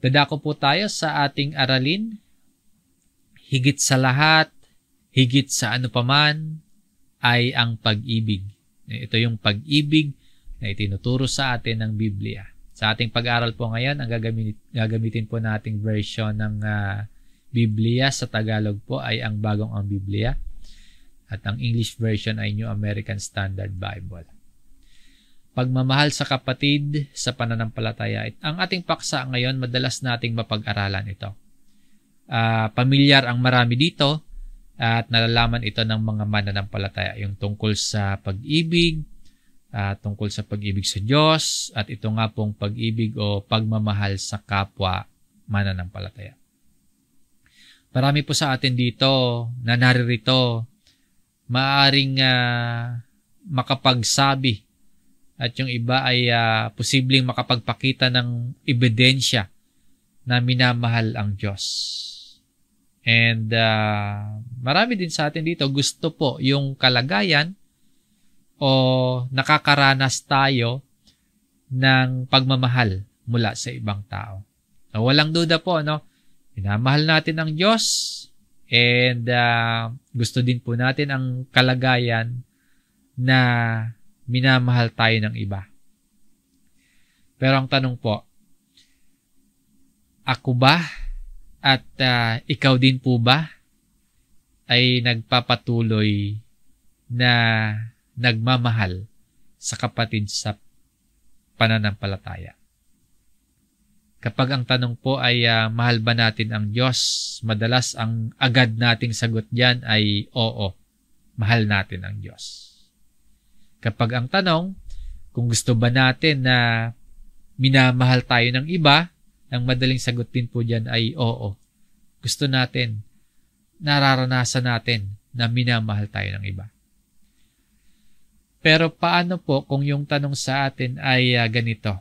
Dadako po tayo sa ating aralin. Higit sa lahat, higit sa ano paman, ay ang pag-ibig. Ito yung pag-ibig na itinuturo sa atin ng Biblia. Sa ating pag-aaral po ngayon, ang gagamitin po nating version ng Biblia sa Tagalog po ay ang Bagong ang Biblia. At ang English version ay New American Standard Bible. Pagmamahal sa kapatid sa pananampalataya. Ang ating paksa ngayon, madalas nating mapag-aralan ito. Pamilyar ang marami dito at nalalaman ito ng mga mananampalataya. Yung tungkol sa pag-ibig, tungkol sa pag-ibig sa Diyos, at ito nga pong pag-ibig o pagmamahal sa kapwa mananampalataya. Marami po sa atin dito na naririto, maaaring makapagsabi at yung iba ay posibleng makapagpakita ng ebidensya na minamahal ang Diyos. And marami din sa atin dito gusto po yung kalagayan o nakakaranas tayo ng pagmamahal mula sa ibang tao. So, walang duda po, minamahal natin ang Diyos and gusto din po natin ang kalagayan na minamahal tayo ng iba. Pero ang tanong po, ako ba at ikaw din po ba ay nagpapatuloy na nagmamahal sa kapatid sa pananampalataya? Kapag ang tanong po ay mahal ba natin ang Diyos, madalas ang agad nating sagot diyan ay oo, mahal natin ang Diyos. Kapag ang tanong, kung gusto ba natin na minamahal tayo ng iba, ang madaling sagot din po dyan ay oo. Gusto natin, nararanasan natin na minamahal tayo ng iba. Pero paano po kung yung tanong sa atin ay ganito?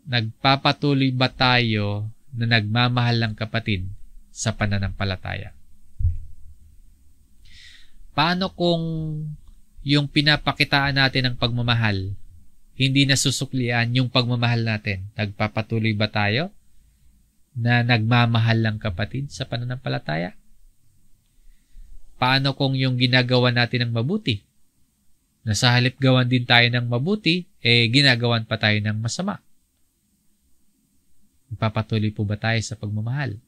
Nagpapatuloy ba tayo na nagmamahal ng kapatid sa pananampalataya? Paano kung yung pinapakitaan natin ng pagmamahal, hindi nasusuklian yung pagmamahal natin? Nagpapatuloy ba tayo na nagmamahal ng kapatid sa pananampalataya? Paano kung yung ginagawa natin ng mabuti, na sa halip gawan din tayo ng mabuti, ginagawan pa tayo ng masama? Nagpapatuloy po ba tayo sa pagmamahal?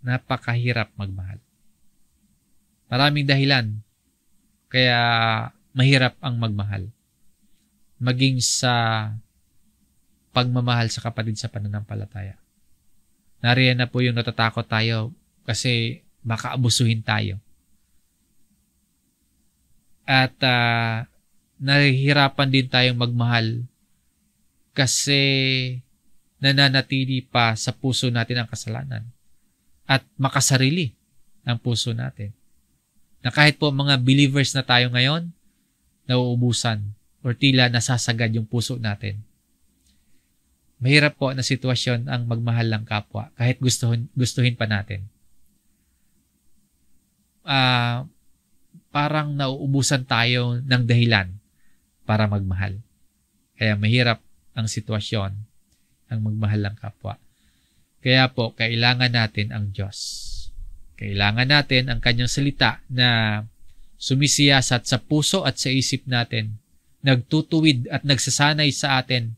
Napakahirap magmahal. Maraming dahilan kaya mahirap ang magmahal. Maging sa pagmamahal sa kapatid sa pananampalataya. Nariyan na po yung natatakot tayo kasi baka abusuhin tayo. At nahihirapan din tayong magmahal kasi nananatili pa sa puso natin ang kasalanan at makasarili ang puso natin. Na kahit po mga believers na tayo ngayon, nauubusan o tila nasasagad yung puso natin. Mahirap po na sitwasyon ang magmahal ng kapwa kahit gustuhin pa natin. Parang nauubusan tayo ng dahilan para magmahal. Kaya mahirap ang sitwasyon ang magmahal ng kapwa. Kaya po, kailangan natin ang Diyos. Kailangan natin ang kanyang salita na sumisiyasat sa puso at sa isip natin, nagtutuwid at nagsasanay sa atin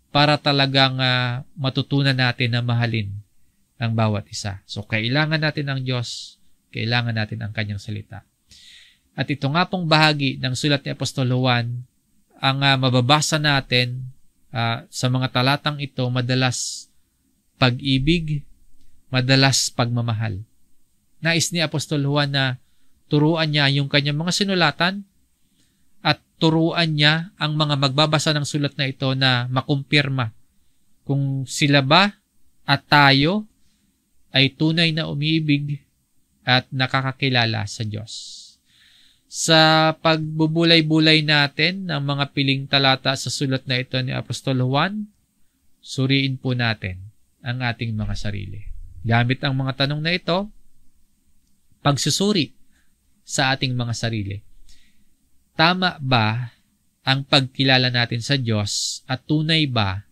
para talagang matutunan natin na mahalin ang bawat isa. So, kailangan natin ang Diyos, kailangan natin ang kanyang salita. At ito nga pong bahagi ng sulat ni Apostol Juan, ang mababasa natin sa mga talatang ito, madalas pag-ibig, madalas pagmamahal. Nais ni Apostol Juan na turuan niya yung kanyang mga sinulatan at turuan niya ang mga magbabasa ng sulat na ito na makumpirma kung sila ba at tayo ay tunay na umiibig at nakakakilala sa Diyos. Sa pagbubulay-bulay natin ng mga piling talata sa sulat na ito ni Apostol Juan, suriin po natin ang ating mga sarili. Gamit ang mga tanong na ito, pagsusuri sa ating mga sarili. Tama ba ang pagkilala natin sa Diyos at tunay ba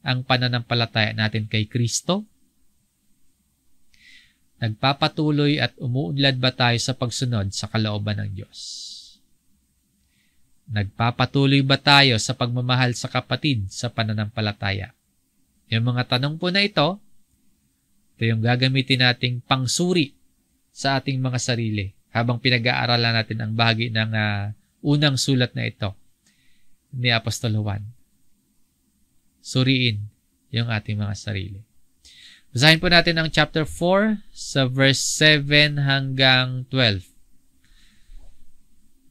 ang pananampalataya natin kay Kristo? Nagpapatuloy at umuunlad ba tayo sa pagsunod sa kalooban ng Diyos? Nagpapatuloy ba tayo sa pagmamahal sa kapatid sa pananampalataya? Yung mga tanong po na ito yung gagamitin nating pangsuri sa ating mga sarili habang pinag-aaralan natin ang bahagi ng unang sulat na ito ni Apostol Juan. Suriin yung ating mga sarili. Basahin po natin ang chapter 4 sa verse 7 hanggang 12.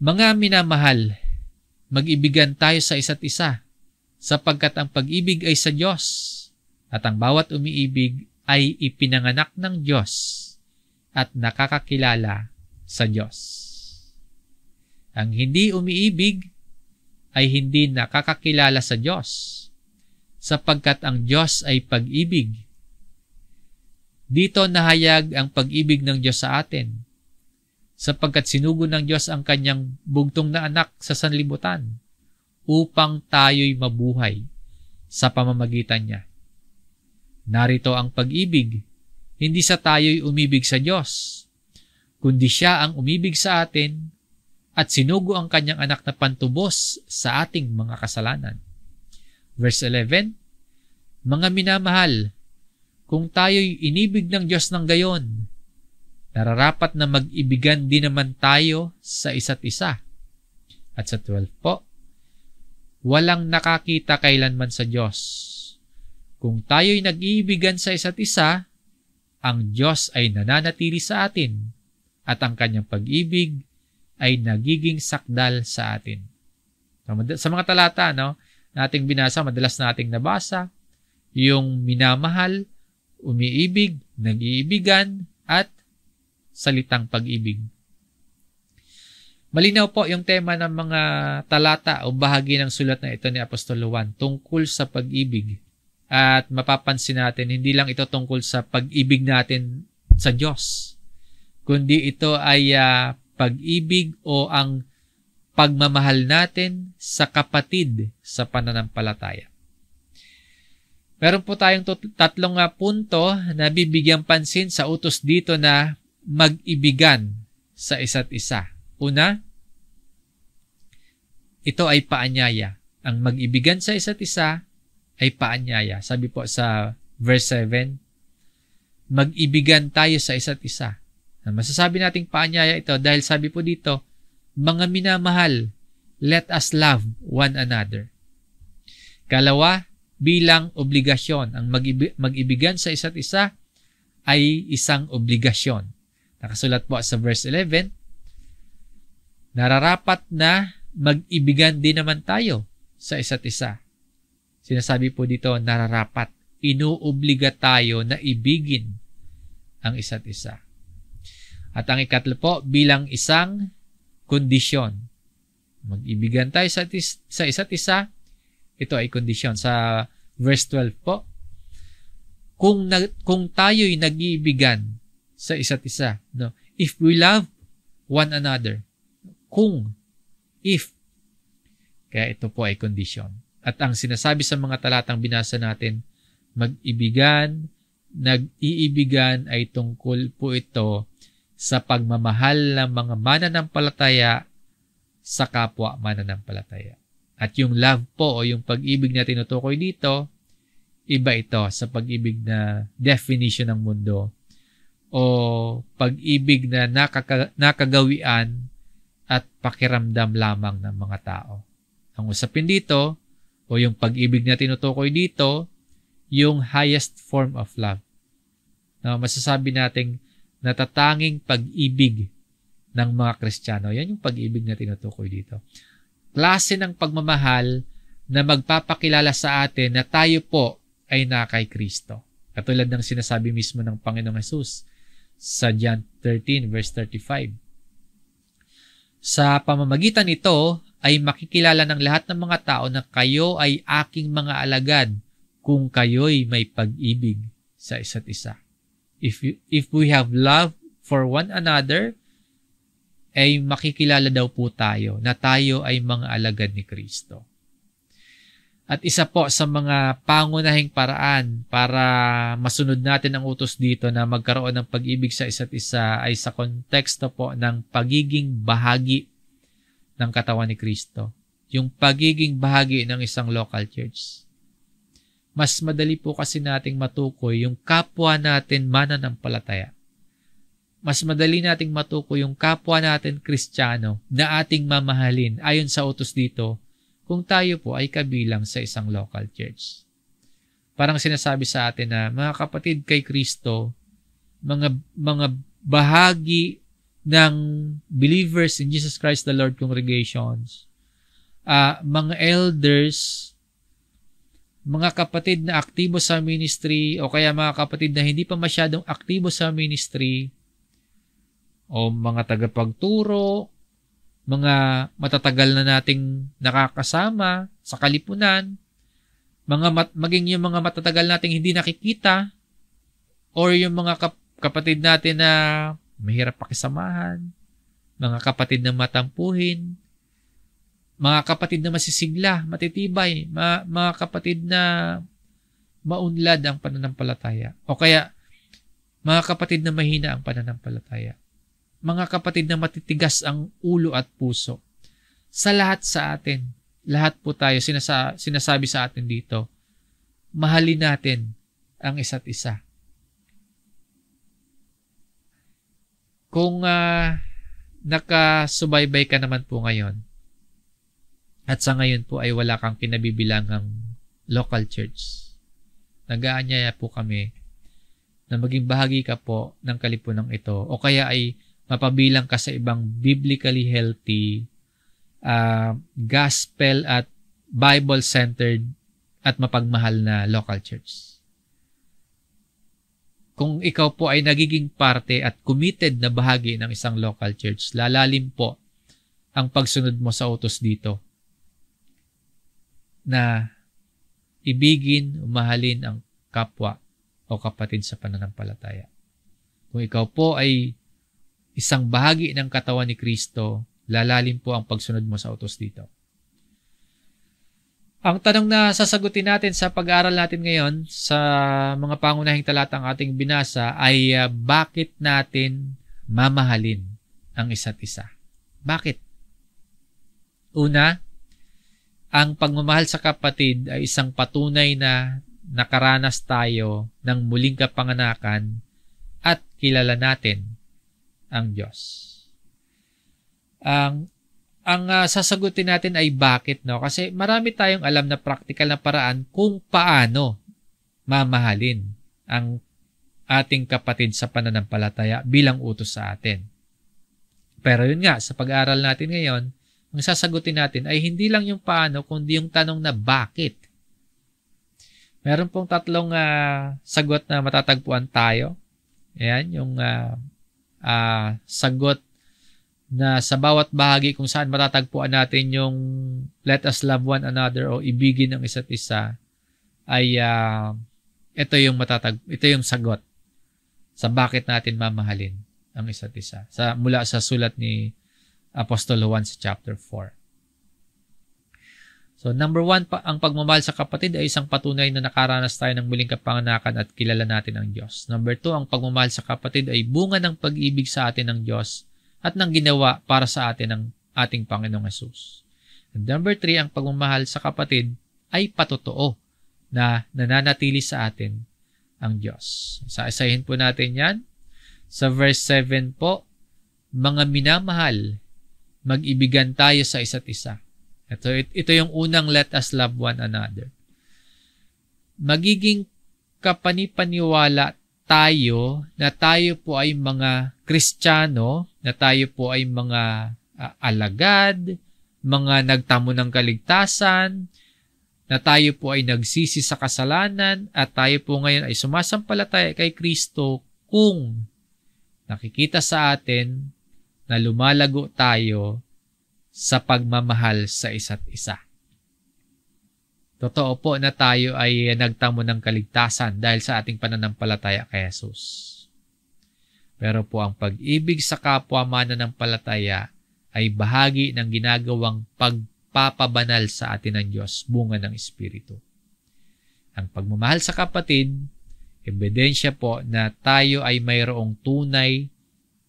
Mga minamahal, mag-ibigan tayo sa isa't isa, sapagkat ang pag-ibig ay sa Diyos, at ang bawat umiibig ay ipinanganak ng Diyos at nakakakilala sa Diyos. Ang hindi umiibig ay hindi nakakakilala sa Diyos, sapagkat ang Diyos ay pag-ibig. Dito nahayag ang pag-ibig ng Diyos sa atin, sapagkat sinugo ng Diyos ang kanyang bugtong na anak sa sanlibutan upang tayo'y mabuhay sa pamamagitan niya. Narito ang pag-ibig, hindi sa tayo'y umibig sa Diyos, kundi siya ang umibig sa atin at sinugo ang kanyang anak na pantubos sa ating mga kasalanan. Verse 11, mga minamahal, kung tayo'y inibig ng Diyos ng gayon, nararapat na mag-ibigan din naman tayo sa isa't isa. At sa 12 po, walang nakakita kailanman sa Diyos. Kung tayo'y nag-iibigan sa isa't isa, ang Diyos ay nananatili sa atin at ang kanyang pag-ibig ay nagiging sakdal sa atin. Sa mga talata nating binasa, madalas nating nabasa, yung minamahal, umiibig, nag-iibigan, at salitang pag-ibig. Malinaw po yung tema ng mga talata o bahagi ng sulat na ito ni Apostol Juan tungkol sa pag-ibig. At mapapansin natin, hindi lang ito tungkol sa pag-ibig natin sa Diyos, kundi ito ay pag-ibig o ang pagmamahal natin sa kapatid sa pananampalataya. Meron po tayong tatlong punto na bibigyang pansin sa utos dito na mag-ibigan sa isa't isa. Una, ito ay paanyaya. Ang mag-ibigan sa isa't isa ay paanyaya. Sabi po sa verse 7, mag-ibigan tayo sa isa't isa. Masasabi nating paanyaya ito dahil sabi po dito, mga minamahal, let us love one another. Kalawa, bilang obligasyon. Ang mag-ibigan sa isa't isa ay isang obligasyon. Nakasulat po sa verse 11, nararapat na mag-ibigan din naman tayo sa isa't isa. Sinasabi po dito, nararapat. Inuobliga tayo na ibigin ang isa't isa. At ang ikatlo po, bilang isang kondisyon. Mag-ibigan tayo sa isa't isa, ito ay kondisyon. Sa verse 12 po, kung tayo'y nag-iibigan sa isa't isa, if we love one another, if, kaya ito po ay kondisyon. At ang sinasabi sa mga talatang binasa natin, mag-ibigan, nag-iibigan ay tungkol po ito sa pagmamahal ng mga mananampalataya sa kapwa mananampalataya. At yung love po o yung pag-ibig na tinutukoy dito, iba ito sa pag-ibig na definition ng mundo o pag-ibig na nakagawian at pakiramdam lamang ng mga tao. Ang usapin dito o yung pag-ibig na tinutukoy dito, yung highest form of love. Masasabi nating natatanging pag-ibig ng mga Kristiyano. Yan yung pag-ibig na tinutukoy dito. Klase ng pagmamahal na magpapakilala sa atin na tayo po ay na kay Kristo. Katulad ng sinasabi mismo ng Panginoong Hesus sa John 13 verse 35. Sa pamamagitan nito ay makikilala ng lahat ng mga tao na kayo ay aking mga alagad kung kayo'y may pag-ibig sa isa't isa. If we have love for one another, ay makikilala daw po tayo na tayo ay mga alagad ni Kristo. At isa po sa mga pangunahing paraan para masunod natin ang utos dito na magkaroon ng pag-ibig sa isa't isa ay sa konteksto po ng pagiging bahagi ng katawan ni Kristo. Yung pagiging bahagi ng isang local church. Mas madali po kasi nating matukoy yung kapwa natin mananampalataya. Mas madali nating matukoy yung kapwa natin Kristiyano na ating mamahalin ayon sa utos dito kung tayo po ay kabilang sa isang local church. Parang sinasabi sa atin na mga kapatid kay Kristo, mga bahagi ng believers in Jesus Christ the Lord congregations, mga elders, mga kapatid na aktibo sa ministry o kaya mga kapatid na hindi pa masyadong aktibo sa ministry o mga tagapagturo, mga matatagal na nating nakakasama sa kalipunan, maging yung mga matatagal nating hindi nakikita or yung mga kapatid natin na mahirap pakisamahan, mga kapatid na matampuhin, mga kapatid na masisigla, matitibay, mga kapatid na maunlad ang pananampalataya. O kaya, mga kapatid na mahina ang pananampalataya. Mga kapatid na matitigas ang ulo at puso. Sa lahat sa atin, lahat po tayo, sinasabi sa atin dito, mahalin natin ang isa't isa. Kung nakasubaybay ka naman po ngayon, at sa ngayon po ay wala kang kinabibilangang local church, nag-aanyaya po kami na maging bahagi ka po ng kalipunang ito o kaya ay mapabilang ka sa ibang biblically healthy, gospel at Bible-centered at mapagmahal na local church. Kung ikaw po ay nagiging parte at committed na bahagi ng isang local church, lalalim po ang pagsunod mo sa utos dito na ibigin, umahalin ang kapwa o kapatid sa pananampalataya. Kung ikaw po ay isang bahagi ng katawan ni Kristo, lalalim po ang pagsunod mo sa utos dito. Ang tanong na sasagutin natin sa pag-aaral natin ngayon sa mga pangunahing talatang ating binasa ay bakit natin mamahalin ang isa't isa? Bakit? Una, ang pagmamahal sa kapatid ay isang patunay na nakaranas tayo ng muling kapanganakan at kilala natin ang Diyos. Ang sasagutin natin ay bakit, no? Kasi marami tayong alam na practical na paraan kung paano mamahalin ang ating kapatid sa pananampalataya bilang utos sa atin. Pero yun nga, sa pag-aaral natin ngayon, ang sasagutin natin ay hindi lang yung paano, kundi yung tanong na bakit. Meron pong tatlong sagot na matatagpuan tayo. Ayan, yung sagot na sa bawat bahagi kung saan matatagpuan natin yung let us love one another o ibigin ang isa't isa ay ito yung sagot sa bakit natin mamahalin ang isa't isa. Mula sa sulat ni Apostol Juan sa chapter 4. So, number 1, ang pagmamahal sa kapatid ay isang patunay na nakaranas tayo ng muling kapanganakan at kilala natin ang Diyos. Number 2, ang pagmamahal sa kapatid ay bunga ng pag-ibig sa atin ng Diyos at ng ginawa para sa atin ng ating Panginoong Hesus. And number 3, ang pagmamahal sa kapatid ay patotoo na nananatili sa atin ang Diyos. Isa-isahin po natin yan. Sa verse 7 po, mga minamahal, mag-ibigan tayo sa isa't isa. Ito yung unang let us love one another. Magiging kapanipaniwala tayo na tayo po ay mga Kristiyano, na tayo po ay mga alagad, mga nagtamo ng kaligtasan, na tayo po ay nagsisi sa kasalanan, at tayo po ngayon ay sumasampalataya kay Kristo kung nakikita sa atin na lumalago tayo sa pagmamahal sa isa't isa. Totoo po na tayo ay nagtamo ng kaligtasan dahil sa ating pananampalataya kay Jesus. Pero po ang pag-ibig sa kapwa mananampalataya ay bahagi ng ginagawang pagpapabanal sa atin ng Diyos, bunga ng Espiritu. Ang pagmamahal sa kapatid, ebidensya po na tayo ay mayroong tunay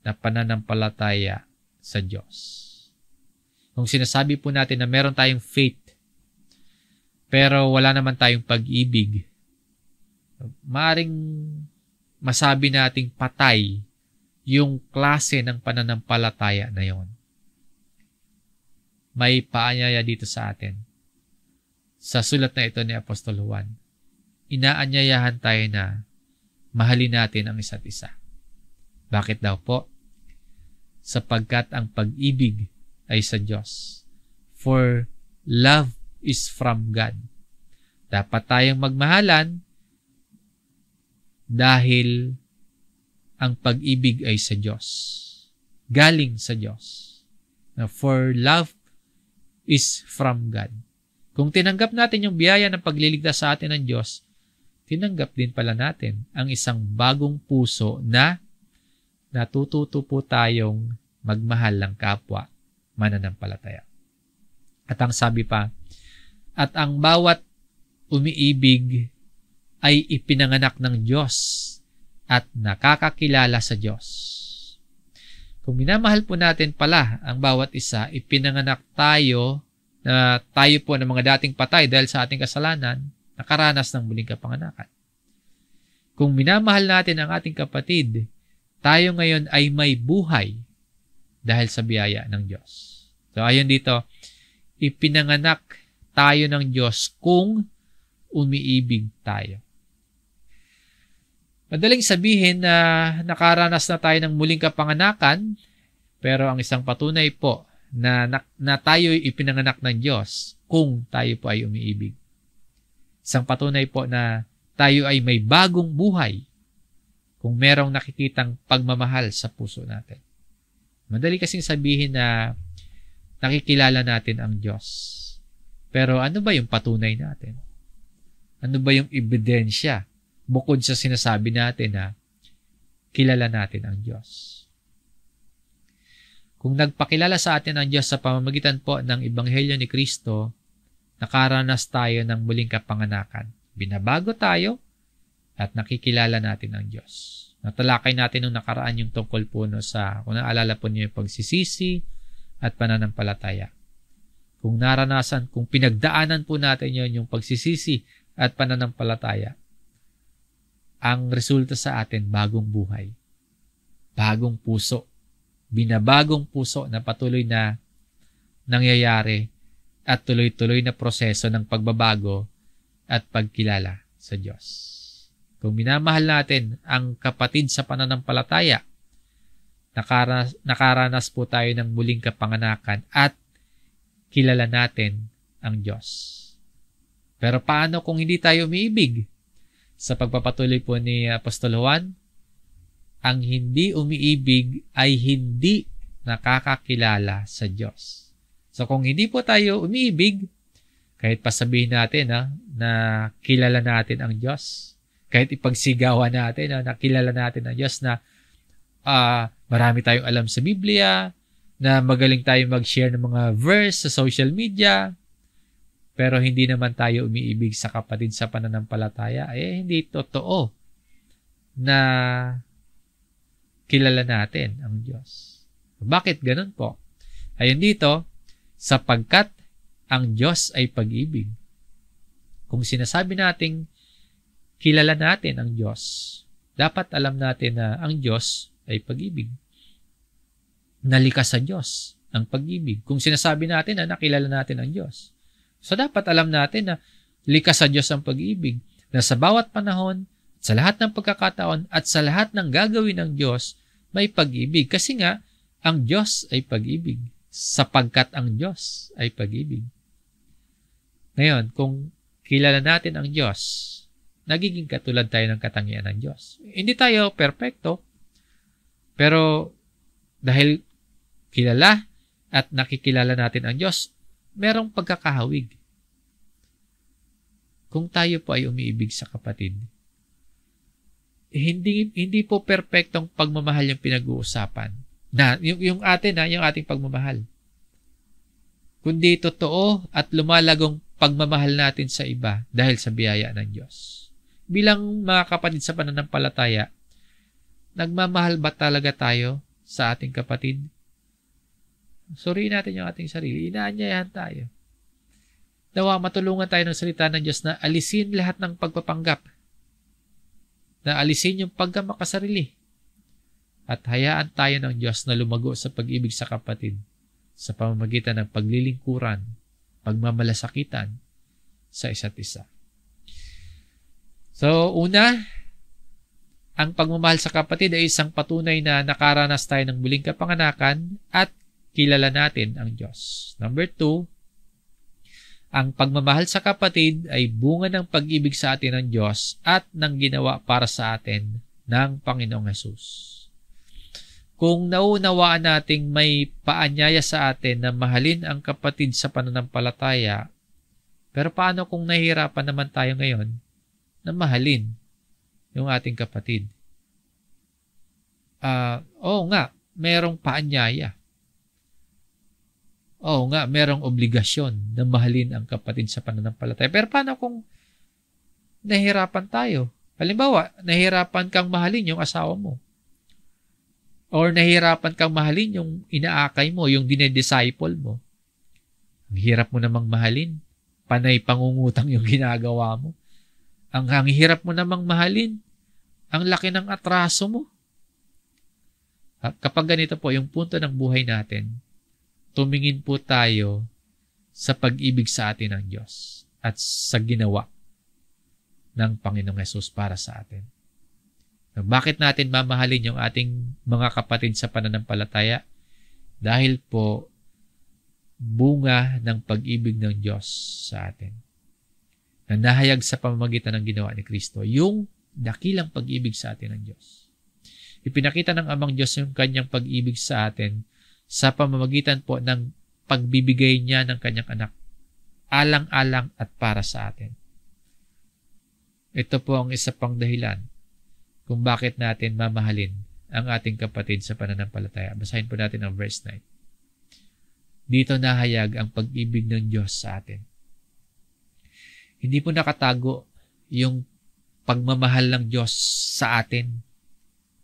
na pananampalataya sa Diyos. Kung sinasabi po natin na meron tayong faith, pero wala naman tayong pag-ibig, maaring masabi nating patay yung klase ng pananampalataya na yon. May paanyaya dito sa atin. Sa sulat na ito ni Apostol Juan, inaanyayahan tayo na mahalin natin ang isa't isa. Bakit daw po? Sapagkat ang pag-ibig ay sa Diyos. For love is from God. Dapat tayong magmahalan dahil ang pag-ibig ay sa Diyos. Galing sa Diyos. For love is from God. Kung tinanggap natin yung biyaya ng pagliligtas sa atin ng Diyos, tinanggap din pala natin ang isang bagong puso na natututo po tayong magmahal ng kapwa mananampalataya. At ang sabi pa, at ang bawat umiibig ay ipinanganak ng Diyos at nakakakilala sa Diyos. Kung minamahal po natin pala ang bawat isa, ipinanganak tayo na tayo po ng mga dating patay dahil sa ating kasalanan, nakaranas ng muling kapanganakan. Kung minamahal natin ang ating kapatid, tayo ngayon ay may buhay dahil sa biyaya ng Diyos. So ayon dito, ipinanganak tayo ng Diyos kung umiibig tayo. Madaling sabihin na nakaranas na tayo ng muling kapanganakan, pero ang isang patunay po na tayo ay ipinanganak ng Diyos kung tayo po ay umiibig. Isang patunay po na tayo ay may bagong buhay kung merong nakikitang pagmamahal sa puso natin. Madali kasing sabihin na nakikilala natin ang Diyos. Pero ano ba yung patunay natin? Ano ba yung ebidensya bukod sa sinasabi natin na kilala natin ang Diyos? Kung nagpakilala sa atin ang Diyos sa pamamagitan po ng Ebanghelyo ni Kristo, nakaranas tayo ng muling kapanganakan. Binabago tayo at nakikilala natin ang Diyos. Natalakay natin nung nakaraan yung tungkol po sa, kung naalala po niyo yung pagsisisi at pananampalataya. Kung naranasan, kung pinagdaanan po natin yun, yung pagsisisi at pananampalataya, ang resulta sa atin, bagong buhay, bagong puso, binabagong puso na patuloy na nangyayari at tuloy-tuloy na proseso ng pagbabago at pagkilala sa Diyos. Kung minamahal natin ang kapatid sa pananampalataya, nakaranas po tayo ng muling kapanganakan at kilala natin ang Diyos. Pero paano kung hindi tayo umiibig? Sa pagpapatuloy po ni Apostol Juan, ang hindi umiibig ay hindi nakakakilala sa Diyos. So kung hindi po tayo umiibig, kahit pasabihin natin na kilala natin ang Diyos, kahit ipagsigawan natin na kilala natin ang Diyos, na marami tayong alam sa Biblia, na magaling tayong mag-share ng mga verse sa social media, pero hindi naman tayo umiibig sa kapatid sa pananampalataya, hindi totoo na kilala natin ang Diyos. Bakit ganun po? Ayun dito, sapagkat ang Diyos ay pag-ibig. Kung sinasabi nating kilala natin ang Diyos, dapat alam natin na ang Diyos ay pag-ibig. Nalikas sa Diyos ang pag-ibig. Kung sinasabi natin na nakilala natin ang Diyos, so dapat alam natin na likas sa Diyos ang pag-ibig, na sa bawat panahon, sa lahat ng pagkakataon, at sa lahat ng gagawin ng Diyos, may pag-ibig. Kasi nga, ang Diyos ay pag-ibig, sapagkat ang Diyos ay pag-ibig. Ngayon, kung kilala natin ang Diyos, nagiging katulad tayo ng katangian ng Diyos. Hindi tayo perpekto, pero dahil kilala at nakikilala natin ang Diyos, merong pagkakahawig. Kung tayo po ay umiibig sa kapatid, hindi po perpektong pagmamahal yung pinag-uusapan. Na yung ating pagmamahal. kundi totoo at lumalagong pagmamahal natin sa iba dahil sa biyaya ng Diyos. Bilang mga kapatid sa pananampalataya, nagmamahal ba talaga tayo sa ating kapatid? Suriin natin yung ating sarili. Inaanyayahan tayo. Nawa matulungan tayo ng salita ng Diyos na alisin lahat ng pagpapanggap. Na alisin yung pagkamakasarili. At hayaan tayo ng Diyos na lumago sa pag-ibig sa kapatid sa pamamagitan ng paglilingkuran, pagmamalasakitan sa isa't isa. So, una, ang pagmamahal sa kapatid ay isang patunay na nakaranas tayo ng muling kapanganakan at kilala natin ang Diyos. Number 2, ang pagmamahal sa kapatid ay bunga ng pag-ibig sa atin ng Diyos at ng ginawa para sa atin ng Panginoong Hesus. Kung naunawaan nating may paanyaya sa atin na mahalin ang kapatid sa pananampalataya, pero paano kung nahihirapan naman tayo ngayon na mahalin yung ating kapatid? Oo nga, merong paanyaya. Oo nga, merong obligasyon na mahalin ang kapatid sa pananampalataya. Pero paano kung nahihirapan tayo? Halimbawa, nahihirapan kang mahalin yung asawa mo. Or nahihirapan kang mahalin yung inaakay mo, yung dinedisciple mo. Ang hirap mo namang mahalin. Panay pangungutang yung ginagawa mo. Ang hirap mo namang mahalin. Ang laki ng atraso mo. Kapag ganito po, yung punto ng buhay natin, tumingin po tayo sa pag-ibig sa atin ng Diyos at sa ginawa ng Panginoong Hesus para sa atin. Bakit natin mamahalin yung ating mga kapatid sa pananampalataya? Dahil po, bunga ng pag-ibig ng Diyos sa atin. Na nahayag sa pamamagitan ng ginawa ni Kristo, yung dakilang pag-ibig sa atin ng Diyos. Ipinakita ng Amang Diyos yung kanyang pag-ibig sa atin sa pamamagitan po ng pagbibigay niya ng kanyang anak, alang-alang at para sa atin. Ito po ang isa pang dahilan kung bakit natin mamahalin ang ating kapatid sa pananampalataya. Basahin po natin ang verse 9. Dito nahayag ang pag-ibig ng Diyos sa atin. Hindi po nakatago yung pagmamahal ng Diyos sa atin.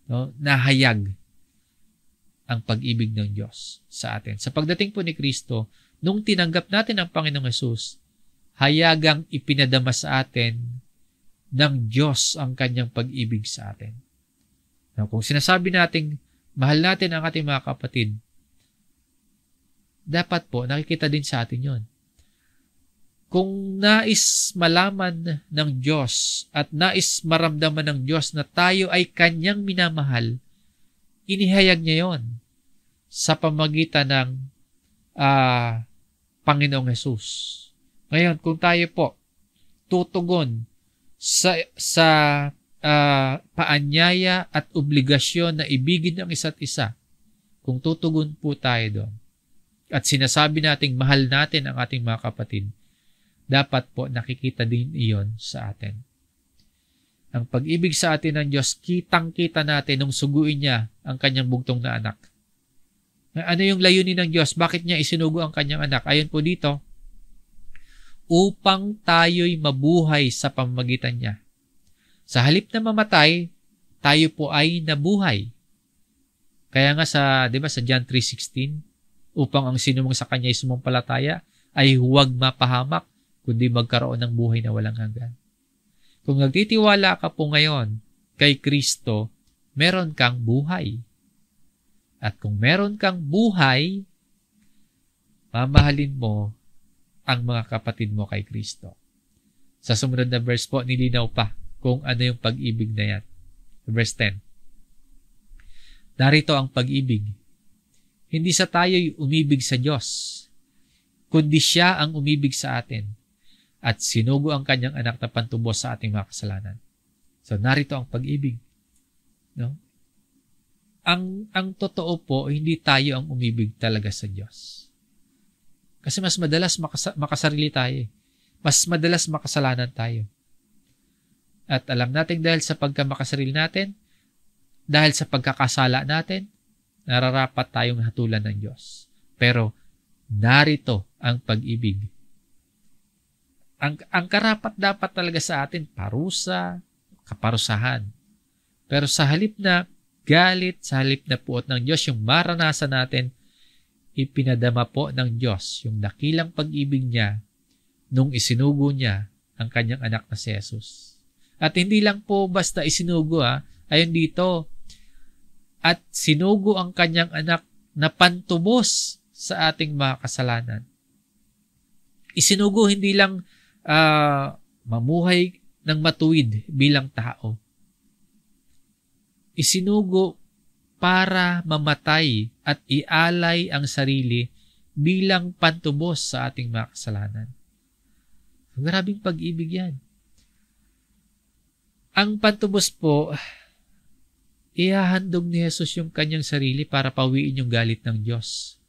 No? Nahayag ang pag-ibig ng Diyos sa atin. Sa pagdating po ni Kristo, nung tinanggap natin ang Panginoong Hesus, hayagang ipinadama sa atin ng Diyos ang kanyang pag-ibig sa atin. Now, kung sinasabi nating mahal natin ang ating mga kapatid, dapat po nakikita din sa atin yon. Kung nais malaman ng Diyos at nais maramdaman ng Diyos na tayo ay kanyang minamahal, inihayag niya yon sa pamagitan ng Panginoong Hesus. Ngayon, kung tayo po tutugon sa paanyaya at obligasyon na ibigin ang isa't isa, kung tutugon po tayo doon at sinasabi nating mahal natin ang ating mga kapatid, dapat po nakikita din iyon sa atin. Ang pag-ibig sa atin ng Diyos, kitang-kita natin nung suguin niya ang kanyang bugtong na anak. Ano yung layunin ng Diyos? Bakit niya isinugo ang kanyang anak? Ayon po dito, upang tayo'y mabuhay sa pamamagitan niya. Sa halip na mamatay, tayo po ay nabuhay. Kaya nga sa John 3:16, upang ang sinumang sa kanya ay sumampalataya ay huwag mapahamak, kundi magkaroon ng buhay na walang hanggan. Kung nagtitiwala ka po ngayon kay Kristo, meron kang buhay. At kung meron kang buhay, mamahalin mo ang mga kapatid mo kay Kristo. Sa sumunod na verse po, nilinaw pa kung ano yung pag-ibig na yan. Verse 10. Narito ang pag-ibig. Hindi sa tayo'y umibig sa Diyos, kundi siya ang umibig sa atin at sinugo ang kanyang anak na pantubos sa ating mga kasalanan. So, narito ang pag-ibig. No? Ang totoo po, hindi tayo ang umibig talaga sa Diyos. Kasi mas madalas makasarili tayo. Mas madalas makasalanan tayo. At alam natin dahil sa pagkamakasarili natin, dahil sa pagkakasala natin, nararapat tayong hatulan ng Diyos. Pero narito ang pag-ibig. Ang karapat-dapat talaga sa atin, parusa, kaparusahan. Pero sa halip na galit, sa halip na puot ng Diyos, yung maranasan natin, ipinadama po ng Diyos yung dakilang pag-ibig niya nung isinugo niya ang kanyang anak na si Jesus. At hindi lang po basta isinugo, ayon dito, at sinugo ang kanyang anak na pantubos sa ating mga kasalanan. Isinugo hindi lang mamuhay ng matuwid bilang tao. Isinugo para mamatay at ialay ang sarili bilang pantubos sa ating mga kasalanan. Grabing pag-ibig yan. Ang pantubos po, ihahandog ni Jesus yung kanyang sarili para pawiin yung galit ng Diyos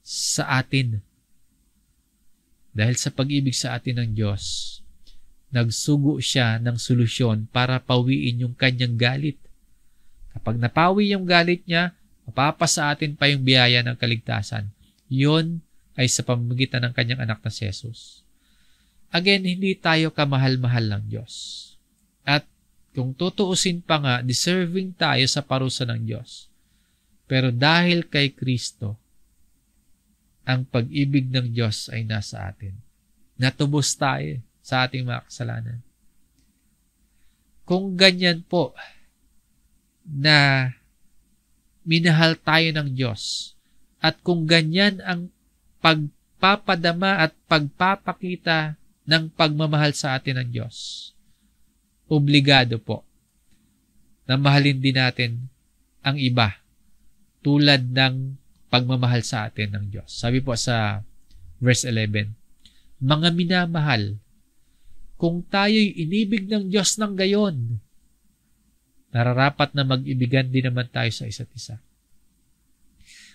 sa atin. Dahil sa pag-ibig sa atin ng Diyos, nagsugo siya ng solusyon para pawiin yung kanyang galit. Kapag napawi yung galit niya, mapapasa atin pa yung biyaya ng kaligtasan. Yun ay sa pamamagitan ng kanyang anak na si Jesus. Again, hindi tayo kamahal-mahal ng Diyos. At kung tutuusin pa nga, deserving tayo sa parusa ng Diyos. Pero dahil kay Kristo, ang pag-ibig ng Diyos ay nasa atin. Natubos tayo sa ating mga kasalanan. Kung ganyan po na minahal tayo ng Diyos at kung ganyan ang pagpapadama at pagpapakita ng pagmamahal sa atin ng Diyos, obligado po na mahalin din natin ang iba tulad ng pagmamahal sa atin ng Diyos. Sabi po sa verse 11, mga minamahal, kung tayo'y inibig ng Diyos ng gayon, nararapat na mag-ibigan din naman tayo sa isa't isa.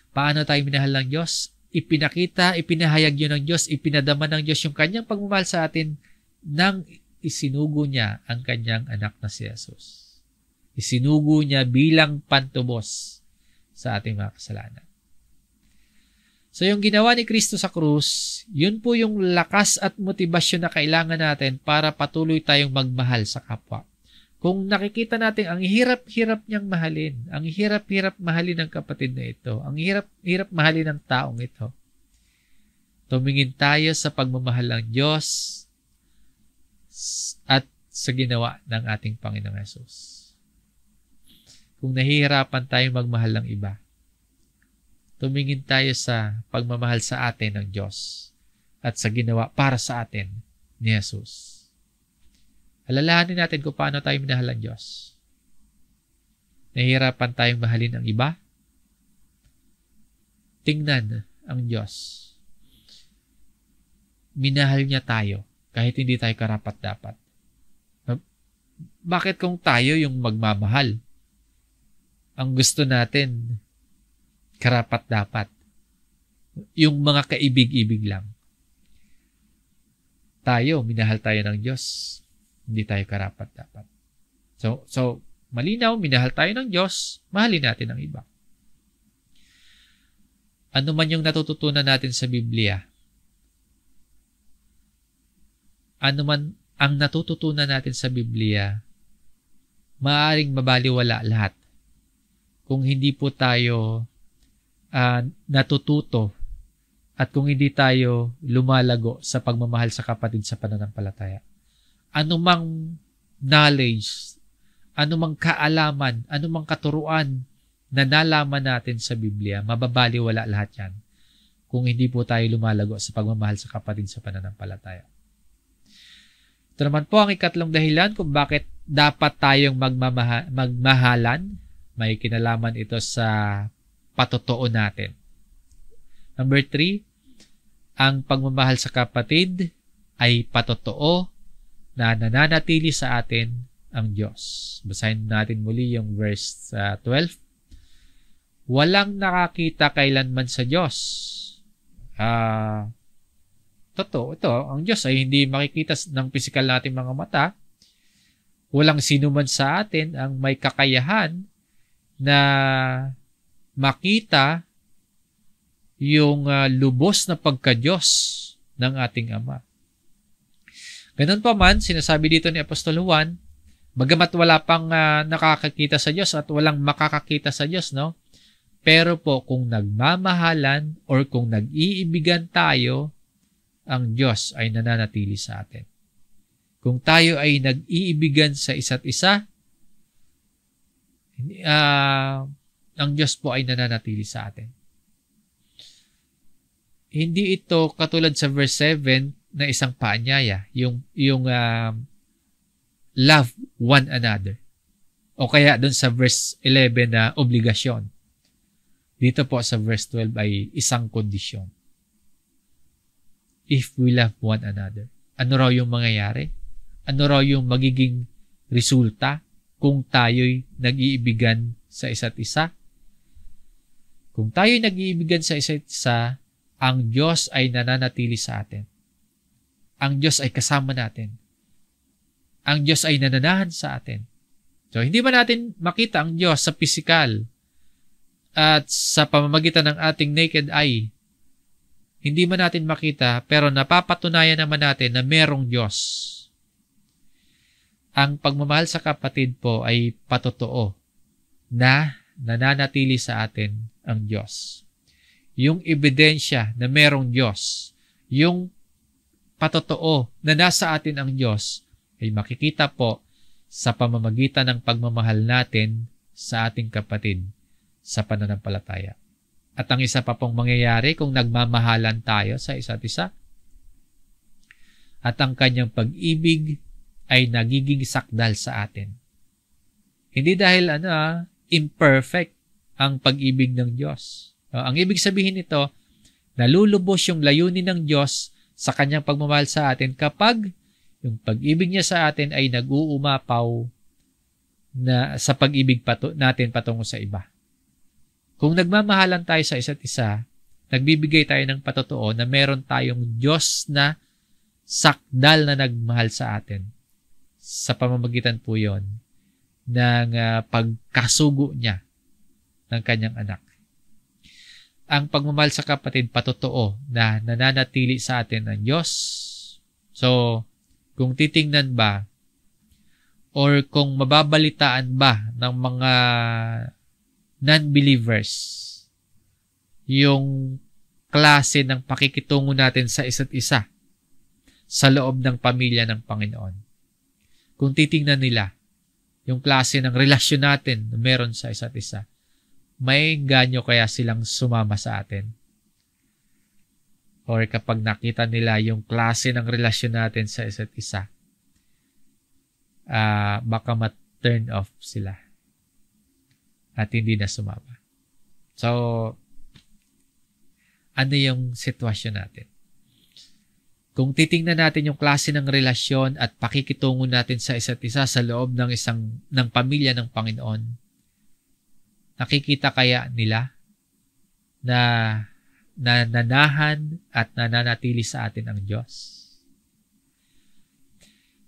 Paano tayo minahal ng Diyos? Ipinakita, ipinahayag yun ng Diyos, ipinadama ng Diyos yung kanyang pagmamahal sa atin nang isinugo niya ang kanyang anak na si Jesus. Isinugo niya bilang pantubos sa ating mga kasalanan. So yung ginawa ni Kristo sa krus, yun po yung lakas at motibasyon na kailangan natin para patuloy tayong magmahal sa kapwa. Kung nakikita natin ang hirap-hirap niyang mahalin, ang hirap-hirap mahalin ng kapatid na ito, ang hirap-hirap mahalin ng taong ito, tumingin tayo sa pagmamahal ng Diyos at sa ginawa ng ating Panginoong Hesus. Kung nahihirapan tayong magmahal ng iba, tumingin tayo sa pagmamahal sa atin ng Diyos at sa ginawa para sa atin ni Jesus. Alalahanin natin kung paano tayo minahal ng Diyos. Nahihirapan tayong mahalin ang iba? Tingnan ang Diyos. Minahal niya tayo kahit hindi tayo karapat-dapat. Bakit kung tayo yung magmamahal? Ang gusto natin karapat-dapat. Yung mga kaibig-ibig lang. Tayo, minahal tayo ng Diyos. Hindi tayo karapat-dapat. So, malinaw, minahal tayo ng Diyos, mahalin natin ang iba. Ano man yung natututunan natin sa Biblia, ano man ang natututunan natin sa Biblia, maaaring mabaliwala lahat kung hindi po tayo natututo at kung hindi tayo lumalago sa pagmamahal sa kapatid sa pananampalataya. Anumang knowledge, anumang kaalaman, anumang katuruan na nalaman natin sa Biblia, mababaliwala lahat yan kung hindi po tayo lumalago sa pagmamahal sa kapatid sa pananampalataya. Ito naman po ang ikatlong dahilan kung bakit dapat tayong magmahalan. May kinalaman ito sa patotoo natin. Number 3, ang pagmamahal sa kapatid ay patotoo na nananatili sa atin ang Diyos. Basahin natin muli yung verse 12. Walang nakakita kailanman sa Diyos. Totoo, ito, ang Diyos ay hindi makikita ng pisikal nating mga mata. Walang sino man sa atin ang may kakayahan na makita yung lubos na pagka-Diyos ng ating Ama. Ganun pa man, sinasabi dito ni Apostol Juan, bagamat wala pang nakakakita sa Diyos at walang makakakita sa Diyos, no? Pero po, kung nagmamahalan or kung nag-iibigan tayo, ang Diyos ay nananatili sa atin. Kung tayo ay nag-iibigan sa isa't isa, ang Diyos po ay nananatili sa atin. Hindi ito katulad sa verse 7 na isang paanyaya, yung love one another. O kaya doon sa verse 11 na obligasyon. Dito po sa verse 12 ay isang kondisyon. If we love one another. Ano raw yung mangyayari? Ano raw yung magiging resulta kung tayo'y nag-iibigan sa isa't isa? Kung tayo'y nag-iibigan sa isa't isa, ang Diyos ay nananatili sa atin. Ang Diyos ay kasama natin. Ang Diyos ay nananahan sa atin. So, hindi ba natin makita ang Diyos sa physical at sa pamamagitan ng ating naked eye? Hindi man natin makita, pero napapatunayan naman natin na merong Diyos. Ang pagmamahal sa kapatid po ay patotoo na nananatili sa atin ang Diyos. Yung ebidensya na merong Diyos, yung patotoo na nasa atin ang Diyos, ay makikita po sa pamamagitan ng pagmamahal natin sa ating kapatid sa pananampalataya. At ang isa pa pong mangyayari kung nagmamahalan tayo sa isa't isa, at ang kanyang pag-ibig ay nagiging sakdal sa atin. Hindi dahil imperfect ang pag-ibig ng Diyos. Ang ibig sabihin nito, nalulubos yung layunin ng Diyos sa kanyang pagmamahal sa atin kapag yung pag-ibig niya sa atin ay nag-uumapaw na sa pag-ibig natin patungo sa iba. Kung nagmamahalan tayo sa isa't isa, nagbibigay tayo ng patotoo na meron tayong Diyos na sakdal na nagmahal sa atin. Sa pamamagitan po yon ng pagkasugo niya ng kanyang anak. Ang pagmamahal sa kapatid, patotoo na nananatili sa atin ng Diyos. So, kung titingnan ba or kung mababalitaan ba ng mga non-believers yung klase ng pakikitungo natin sa isa't isa sa loob ng pamilya ng Panginoon. Kung titingnan nila yung klase ng relasyon natin na meron sa isa't isa, may ganyo kaya silang sumama sa atin? Or kapag nakita nila yung klase ng relasyon natin sa isa't isa, baka ma-turn off sila at hindi na sumama. So, ano yung sitwasyon natin? Kung titingnan natin yung klase ng relasyon at pakikitungo natin sa isa't isa sa loob ng pamilya ng Panginoon, nakikita kaya nila na nananahan at nananatili sa atin ang Diyos?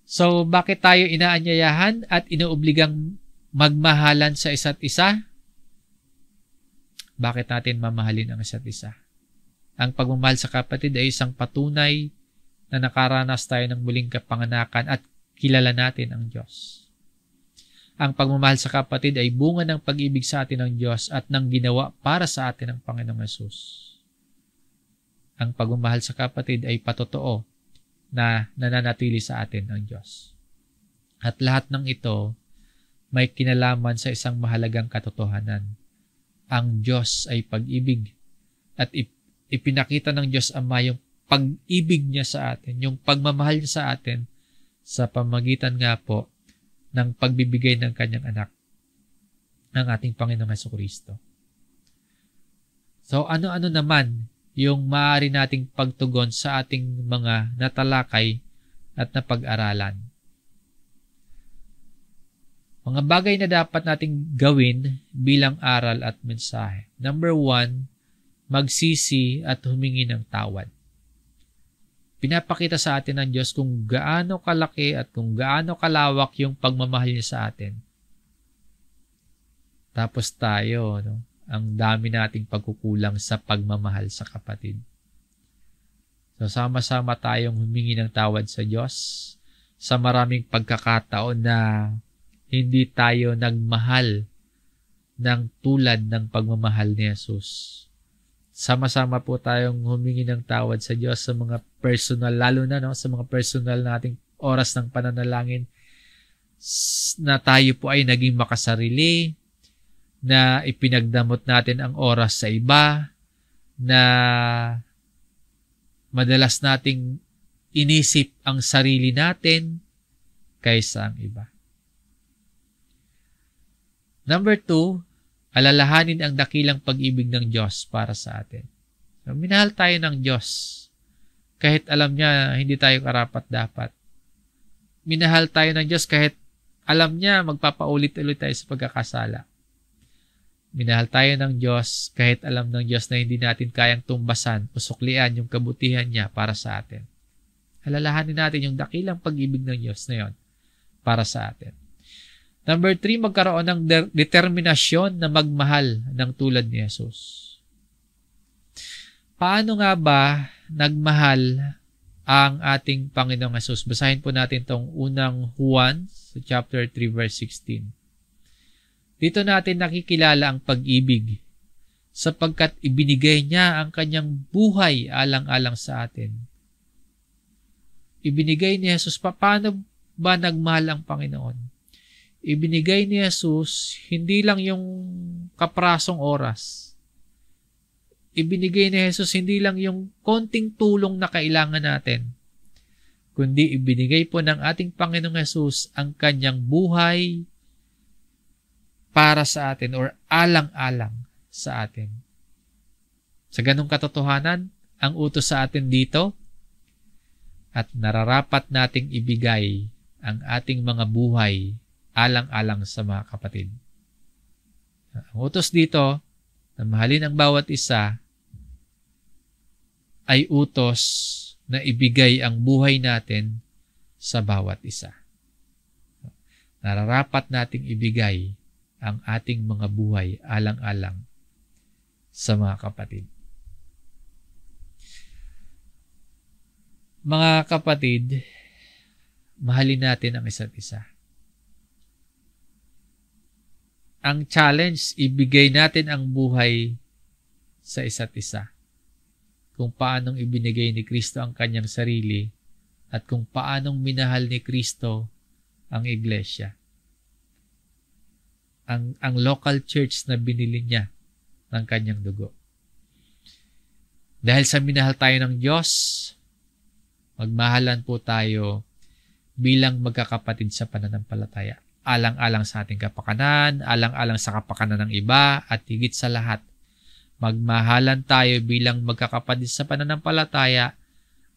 So, bakit tayo inaanyayahan at inuobligang magmahalan sa isa't isa? Bakit natin mamahalin ang isa't isa? Ang pagmamahal sa kapatid ay isang patunay na nakaranas tayo ng muling kapanganakan at kilala natin ang Diyos. Ang pagmamahal sa kapatid ay bunga ng pag-ibig sa atin ng Diyos at ng ginawa para sa atin ng Panginoong Hesus. Ang pagmamahal sa kapatid ay patotoo na nananatili sa atin ang Diyos. At lahat ng ito may kinalaman sa isang mahalagang katotohanan. Ang Diyos ay pag-ibig at ipinakita ng Diyos Ama yung pag-ibig niya sa atin, yung pagmamahal niya sa atin sa pamagitan nga po ng pagbibigay ng kanyang anak, ng ating Panginoong Hesukristo. So ano-ano naman yung maaari nating pagtugon sa ating mga natalakay at napag-aralan? Mga bagay na dapat nating gawin bilang aral at mensahe. Number 1, magsisi at humingi ng tawad. Pinapakita sa atin ng Diyos kung gaano kalaki at kung gaano kalawak yung pagmamahal niya sa atin. Tapos tayo, ang dami nating pagkukulang sa pagmamahal sa kapatid. So, sama-sama tayong humingi ng tawad sa Diyos sa maraming pagkakataon na hindi tayo nagmahal ng tulad ng pagmamahal ni Jesus. Sama-sama po tayong humingi ng tawad sa Diyos sa mga personal, lalo na sa mga personal nating oras ng pananalangin na tayo po ay naging makasarili, na ipinagdamot natin ang oras sa iba, na madalas nating inisip ang sarili natin kaysa ang iba. Number 2, alalahanin ang dakilang pag-ibig ng Diyos para sa atin. So, minahal tayo ng Diyos kahit alam niya hindi tayo karapat-dapat. Minahal tayo ng Diyos kahit alam niya magpapaulit-ulit tayo sa pagkakasala. Minahal tayo ng Diyos kahit alam ng Diyos na hindi natin kayang tumbasan o suklian yung kabutihan niya para sa atin. Alalahanin natin yung dakilang pag-ibig ng Diyos na yon para sa atin. Number 3, magkaroon ng determinasyon na magmahal ng tulad ni Jesus. Paano nga ba nagmahal ang ating Panginoong Jesus? Basahin po natin itong unang Juan sa chapter 3 verse 16. Dito natin nakikilala ang pag-ibig sapagkat ibinigay niya ang kanyang buhay alang-alang sa atin. Ibinigay ni Jesus. Paano ba nagmahal ang Panginoon? Ibinigay ni Jesus hindi lang yung kaprasong oras. Ibinigay ni Jesus hindi lang yung konting tulong na kailangan natin, kundi ibinigay po ng ating Panginoong Jesus ang kanyang buhay para sa atin or alang-alang sa atin. Sa ganung katotohanan, ang utos sa atin dito at nararapat nating ibigay ang ating mga buhay alang-alang sa mga kapatid. Ang utos dito na mahalin ang bawat isa ay utos na ibigay ang buhay natin sa bawat isa. Nararapat nating ibigay ang ating mga buhay alang-alang sa mga kapatid. Mga kapatid, mahalin natin ang isa't isa. Ang challenge, ibigay natin ang buhay sa isa't isa. Kung paanong ibinigay ni Kristo ang kanyang sarili at kung paanong minahal ni Kristo ang iglesia. Ang local church na binili niya ng kanyang dugo. Dahil sa minahal tayo ng Diyos, magmahalan po tayo bilang magkakapatid sa pananampalataya. Alang-alang sa ating kapakanan, alang-alang sa kapakanan ng iba, at higit sa lahat, magmahalan tayo bilang magkakapatid sa pananampalataya,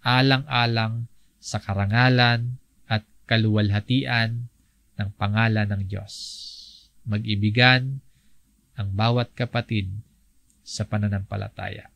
alang-alang sa karangalan at kaluwalhatian ng pangalan ng Diyos. Mag-ibigan ang bawat kapatid sa pananampalataya.